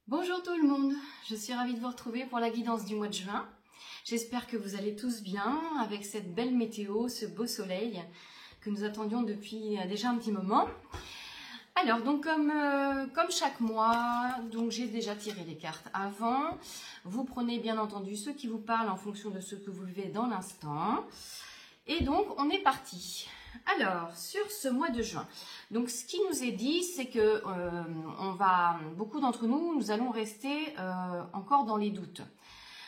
Bonjour tout le monde, je suis ravie de vous retrouver pour la guidance du mois de juin. J'espère que vous allez tous bien avec cette belle météo, ce beau soleil que nous attendions depuis déjà un petit moment. Alors donc comme chaque mois, donc j'ai déjà tiré les cartes avant. Vous prenez bien entendu ceux qui vous parlent en fonction de ce que vous vivez dans l'instant. Et donc on est parti. Alors sur ce mois de juin, donc ce qui nous est dit, c'est que beaucoup d'entre nous allons rester encore dans les doutes.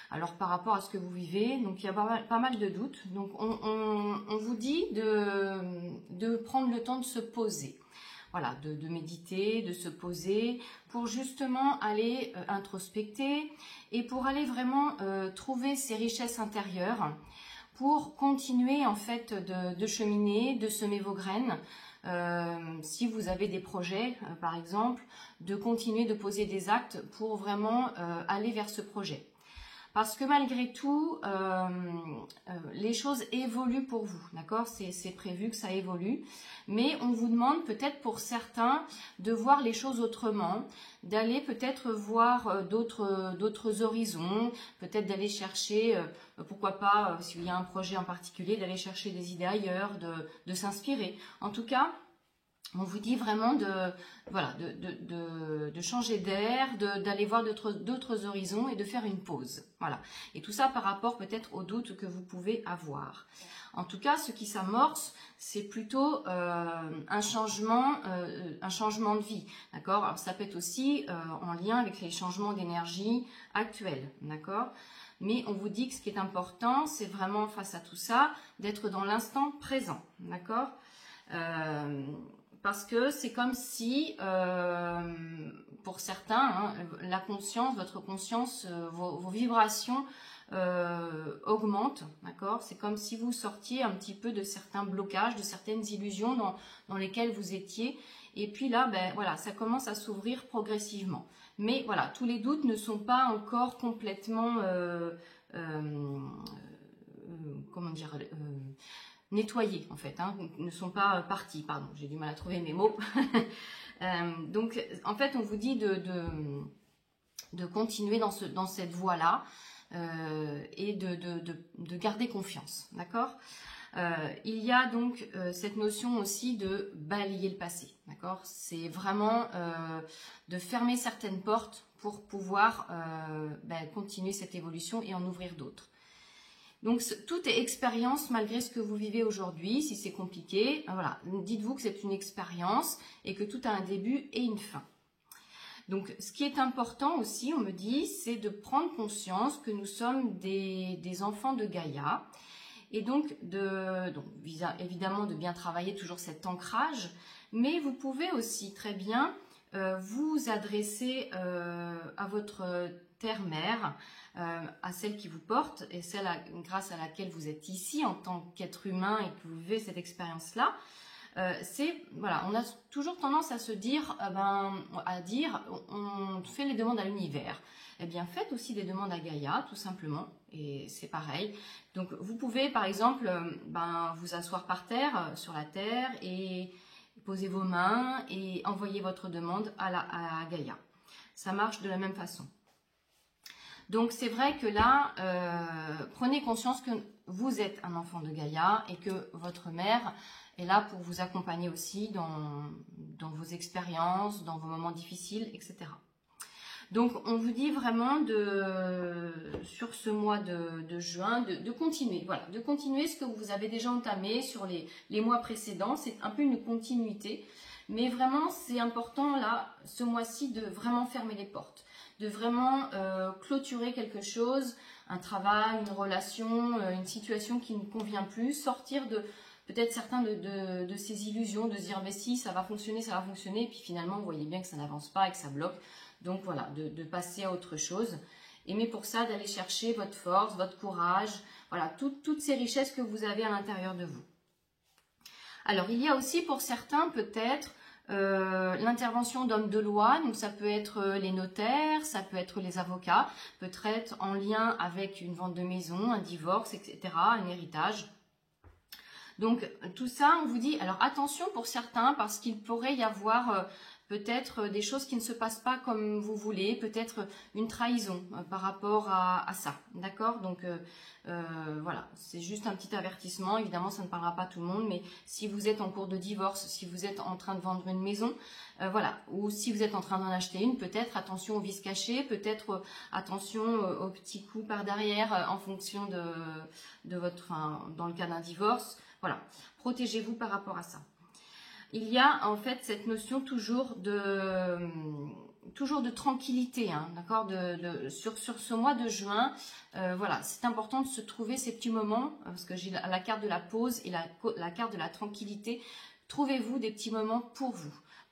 Alors par rapport à ce que vous vivez, donc il y a pas mal de doutes. Donc on vous dit de prendre le temps de se poser. Voilà, de méditer, de se poser pour justement aller introspecter et pour aller vraiment trouver ces richesses intérieures pour continuer en fait de cheminer, de semer vos graines. Si vous avez des projets, par exemple, de continuer de poser des actes pour vraiment aller vers ce projet. Parce que malgré tout, les choses évoluent pour vous, d'accord? C'est prévu que ça évolue, mais on vous demande peut-être pour certains de voir les choses autrement, d'aller peut-être voir d'autres horizons, peut-être d'aller chercher, pourquoi pas, s'il y a un projet en particulier, d'aller chercher des idées ailleurs, de s'inspirer. En tout cas, on vous dit vraiment de changer d'air, d'aller voir d'autres horizons et de faire une pause. Voilà. Et tout ça par rapport peut-être aux doutes que vous pouvez avoir. En tout cas, ce qui s'amorce, c'est plutôt un changement de vie. D'accord? Alors ça peut être aussi en lien avec les changements d'énergie actuels. D'accord? Mais on vous dit que ce qui est important, c'est vraiment face à tout ça, d'être dans l'instant présent. D'accord? Parce que c'est comme si, pour certains, la conscience, votre conscience, vos vibrations augmentent, d'accord? C'est comme si vous sortiez un petit peu de certains blocages, de certaines illusions dans lesquelles vous étiez. Et puis là, ben voilà, ça commence à s'ouvrir progressivement. Mais voilà, tous les doutes ne sont pas encore complètement, comment dire, nettoyés en fait, ne sont pas partis, pardon, j'ai du mal à trouver mes mots. Donc en fait on vous dit de continuer dans cette voie-là et de garder confiance, d'accord? Il y a donc cette notion aussi de balayer le passé, d'accord? C'est vraiment de fermer certaines portes pour pouvoir continuer cette évolution et en ouvrir d'autres. Donc, tout est expérience malgré ce que vous vivez aujourd'hui. Si c'est compliqué, voilà, dites-vous que c'est une expérience et que tout a un début et une fin. Donc, ce qui est important aussi, on me dit, c'est de prendre conscience que nous sommes des enfants de Gaïa. Et donc, évidemment, de bien travailler toujours cet ancrage. Mais vous pouvez aussi très bien vous adresser à votre terre-mère, à celle qui vous porte et celle grâce à laquelle vous êtes ici en tant qu'être humain et que vous vivez cette expérience-là. Voilà, on a toujours tendance à se dire, on fait les demandes à l'univers. Eh bien, faites aussi des demandes à Gaïa, tout simplement, et c'est pareil. Donc, vous pouvez, par exemple, vous asseoir par terre, sur la terre, et poser vos mains et envoyer votre demande à Gaïa. Ça marche de la même façon. Donc c'est vrai que là, prenez conscience que vous êtes un enfant de Gaïa et que votre mère est là pour vous accompagner aussi dans vos expériences, dans vos moments difficiles, etc. Donc on vous dit vraiment sur ce mois de juin de continuer, voilà, de continuer ce que vous avez déjà entamé sur les mois précédents. C'est un peu une continuité, mais vraiment c'est important là, ce mois-ci, de vraiment fermer les portes, de vraiment clôturer quelque chose, un travail, une relation, une situation qui ne convient plus, sortir de peut-être certains de ces illusions, de se dire mais si ça va fonctionner, et puis finalement vous voyez bien que ça n'avance pas et que ça bloque. Donc voilà, de passer à autre chose. Mais pour ça, d'aller chercher votre force, votre courage, voilà, toutes ces richesses que vous avez à l'intérieur de vous. Alors il y a aussi pour certains peut-être l'intervention d'hommes de loi, donc ça peut être les notaires, ça peut être les avocats, peut-être en lien avec une vente de maison, un divorce, etc., un héritage. Donc tout ça, on vous dit, alors attention pour certains, parce qu'il pourrait y avoir peut-être des choses qui ne se passent pas comme vous voulez, peut-être une trahison par rapport à ça, d'accord? Donc voilà, c'est juste un petit avertissement, évidemment ça ne parlera pas à tout le monde, mais si vous êtes en cours de divorce, si vous êtes en train de vendre une maison, voilà, ou si vous êtes en train d'en acheter une, peut-être attention aux vices cachés, peut-être attention aux petits coups par derrière en fonction de votre, dans le cas d'un divorce, voilà, protégez-vous par rapport à ça. Il y a en fait cette notion toujours de tranquillité, hein, d'accord, sur ce mois de juin. Voilà, c'est important de se trouver ces petits moments, parce que j'ai la carte de la pause et la carte de la tranquillité. Trouvez-vous des petits moments pour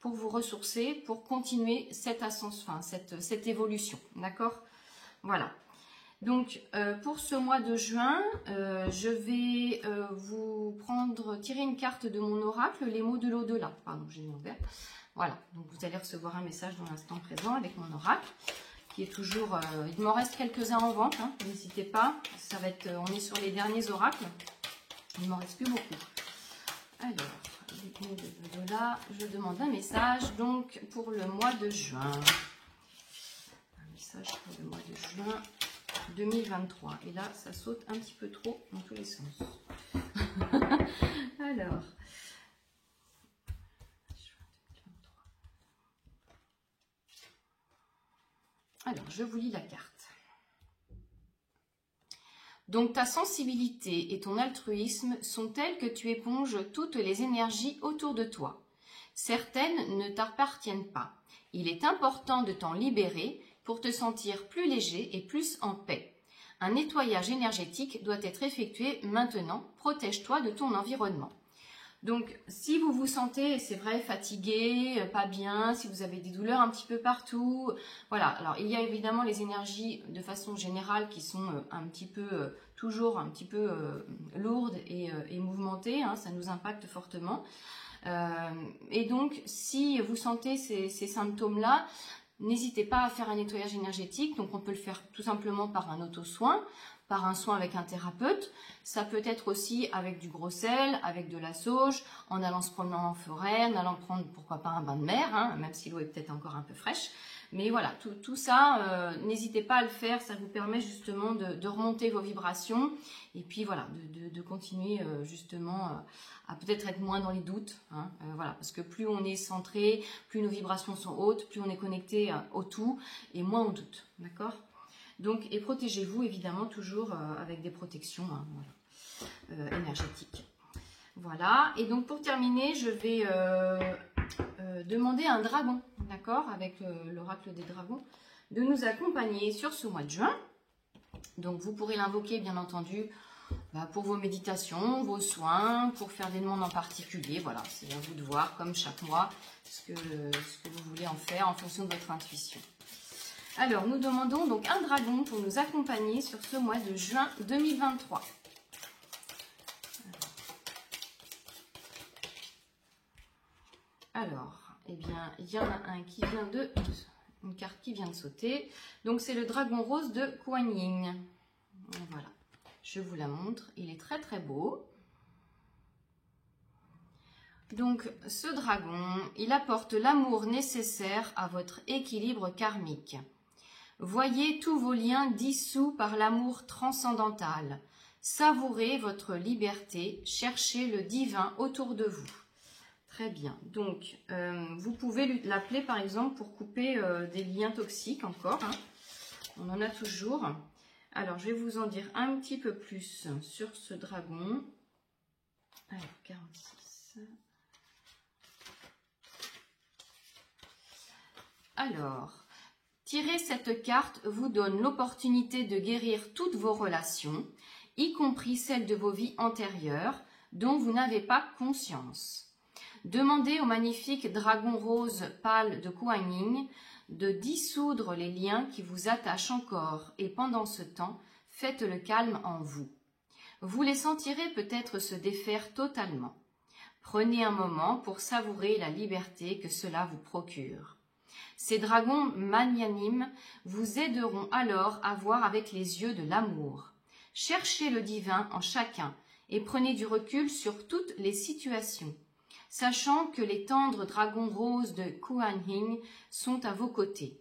vous ressourcer, pour continuer cette ascension, cette évolution, d'accord? Voilà. Donc, pour ce mois de juin, je vais tirer une carte de mon oracle, les mots de l'au-delà. Pardon, j'ai mis en vert. Voilà, donc vous allez recevoir un message dans l'instant présent avec mon oracle, qui est toujours... il m'en reste quelques-uns en vente, hein, n'hésitez pas. Ça va être, on est sur les derniers oracles. Il ne m'en reste plus beaucoup. Alors, les mots de l'au-delà, je demande un message, donc, pour le mois de juin. Un message pour le mois de juin 2023. Et là, ça saute un petit peu trop dans tous les sens. Alors, je vous lis la carte. Donc, ta sensibilité et ton altruisme sont tels que tu éponges toutes les énergies autour de toi. Certaines ne t'appartiennent pas. Il est important de t'en libérer pour te sentir plus léger et plus en paix. Un nettoyage énergétique doit être effectué maintenant. Protège-toi de ton environnement. Donc, si vous vous sentez, c'est vrai, fatigué, pas bien, si vous avez des douleurs un petit peu partout, voilà. Alors, il y a évidemment les énergies de façon générale qui sont un petit peu, toujours un petit peu lourdes et mouvementées, hein, ça nous impacte fortement. Et donc, si vous sentez ces symptômes-là, n'hésitez pas à faire un nettoyage énergétique. Donc, on peut le faire tout simplement par un auto-soin, par un soin avec un thérapeute. Ça peut être aussi avec du gros sel, avec de la sauge, en allant se promener en forêt, en allant prendre, pourquoi pas, un bain de mer, hein, même si l'eau est peut-être encore un peu fraîche. Mais voilà, tout ça, n'hésitez pas à le faire, ça vous permet justement de remonter vos vibrations et puis voilà, de continuer justement à peut-être être moins dans les doutes, hein, voilà, parce que plus on est centré, plus nos vibrations sont hautes, plus on est connecté au tout et moins on doute, d'accord? Donc, et protégez-vous évidemment toujours avec des protections, hein, voilà, énergétiques. Voilà, et donc pour terminer, je vais demander à un dragon, d'accord, avec l'oracle des dragons, de nous accompagner sur ce mois de juin. Donc vous pourrez l'invoquer bien entendu pour vos méditations, vos soins, pour faire des demandes en particulier. Voilà, c'est à vous de voir comme chaque mois ce que vous voulez en faire en fonction de votre intuition. Alors nous demandons donc un dragon pour nous accompagner sur ce mois de juin 2023. Alors, eh bien, il y en a un qui vient une carte qui vient de sauter. Donc, c'est le dragon rose de Kuan Yin. Voilà, je vous la montre. Il est très très beau. Donc, ce dragon, il apporte l'amour nécessaire à votre équilibre karmique. Voyez tous vos liens dissous par l'amour transcendantal. Savourez votre liberté. Cherchez le divin autour de vous. Très bien. Donc, vous pouvez l'appeler par exemple pour couper des liens toxiques encore. Hein. On en a toujours. Alors, je vais vous en dire un petit peu plus sur ce dragon. Alors, 46. Alors, tirer cette carte vous donne l'opportunité de guérir toutes vos relations, y compris celles de vos vies antérieures, dont vous n'avez pas conscience. Demandez au magnifique dragon rose pâle de Kuan Yin de dissoudre les liens qui vous attachent encore et pendant ce temps, faites le calme en vous. Vous les sentirez peut-être se défaire totalement. Prenez un moment pour savourer la liberté que cela vous procure. Ces dragons magnanimes vous aideront alors à voir avec les yeux de l'amour. Cherchez le divin en chacun et prenez du recul sur toutes les situations. sachant que les tendres dragons roses de Kuan Yin sont à vos côtés.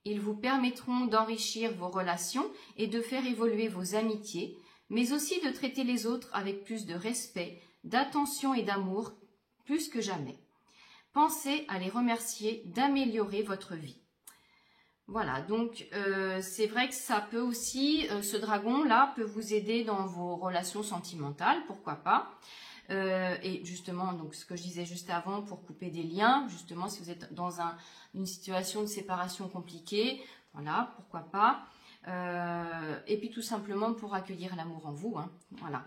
Ils vous permettront d'enrichir vos relations et de faire évoluer vos amitiés, mais aussi de traiter les autres avec plus de respect, d'attention et d'amour, plus que jamais. Pensez à les remercier d'améliorer votre vie. Voilà, donc c'est vrai que ça peut aussi, ce dragon-là peut vous aider dans vos relations sentimentales, pourquoi pas. Et justement, donc ce que je disais juste avant, pour couper des liens, justement si vous êtes dans une situation de séparation compliquée, voilà, pourquoi pas. Et puis tout simplement pour accueillir l'amour en vous, hein, voilà.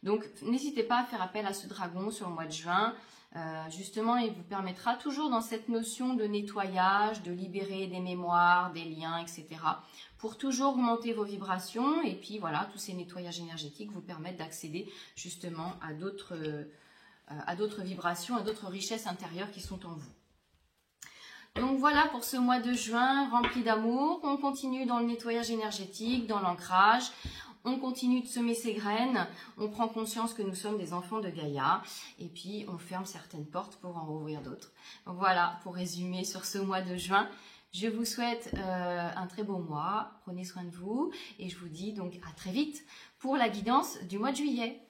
Donc n'hésitez pas à faire appel à ce dragon sur le mois de juin. Justement, il vous permettra toujours dans cette notion de nettoyage, de libérer des mémoires, des liens, etc. pour toujours augmenter vos vibrations. Et puis voilà, tous ces nettoyages énergétiques vous permettent d'accéder justement à d'autres vibrations, à d'autres richesses intérieures qui sont en vous. Donc voilà pour ce mois de juin rempli d'amour. On continue dans le nettoyage énergétique, dans l'ancrage. On continue de semer ses graines, on prend conscience que nous sommes des enfants de Gaïa et puis on ferme certaines portes pour en rouvrir d'autres. Voilà pour résumer sur ce mois de juin. Je vous souhaite un très beau mois, prenez soin de vous et je vous dis donc à très vite pour la guidance du mois de juillet.